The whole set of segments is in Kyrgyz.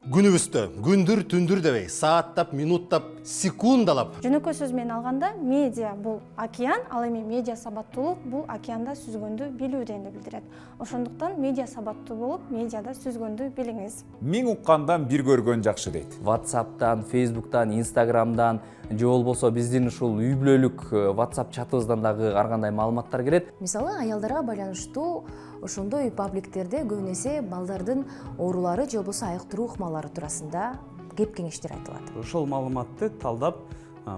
күнүбүздө күндүр түндүр дебей сааттап минуттап секундалап Жөнөкөй сөз менен алганда медиа бул океан, ал эми медиа сабаттуулук бул океанда сүзгөндү билүү дегенди билдирет. Ошондуктан медиа сабаттуу болуп, медиада сүзгөндү билиңиз. Миң уккандан бир көргөн жакшы дейт. WhatsApp'тан, Facebook'тан, Instagram'dan же болбосо биздин ушул үй бүлөлүк WhatsApp чатыбыздан дагы ар кандай маалыматтар келет. Мисалы, аялдарга байланыштуу ошондой пабликтерде көбүнесе балдардын оорулары же болбосо айыктыруу ыкмалары туурасында кеп кеңештер айтылат. Ошол маалыматты талдап,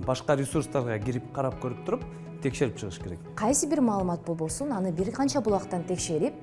башка ресурстарга кирип карап көрүп туруп, текшерип чыгыш керек. Кайсы бир маалымат болбосун, аны бир канча булактан текшерип,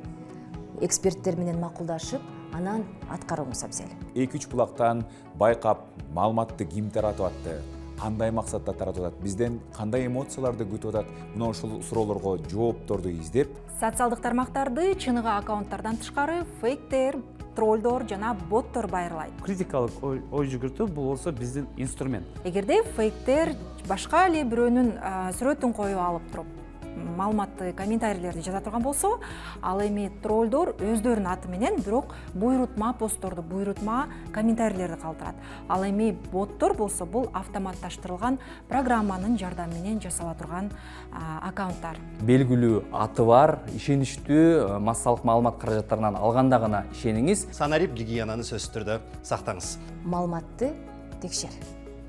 эксперттер менен макулдашып, анан аткарууңуз абзел. 2-3 булактан байкап, маалыматты ким таратып атты, кандай максатта таратып атат, бизден кандай эмоцияларды күтүп атат, мына ошол суроолорго жоопторду издеп, Социалдык тармактарды чыныгы аккаунттардан тышкары фейктер, троллдор жана боттор байырлайт. Критикалык ой жүгүртүү бул болсо биздин инструмент. Эгерде фейктер башка эле бирөөнүн сүрөтүн коюп алып туруп маалыматты, комментарийлерди жаза турган болсо, ал эми троллдор өздөрүнүн аты менен бирок буйрутма постторду, буйрутма комментарийлерди калтырат. Ал эми боттор болсо бул автоматташтырылган программанын жардамы менен жасала турган аккаунттар. Белгилүү аты бар, ишеничтүү массалык маалымат каражаттарынан алганда гана ишениңиз. санарип гигиенаны сөзсүз түрдө сактаңыз. Маалыматты текшер.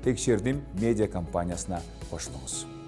текшердим медиа компаниясына кошулуңуз.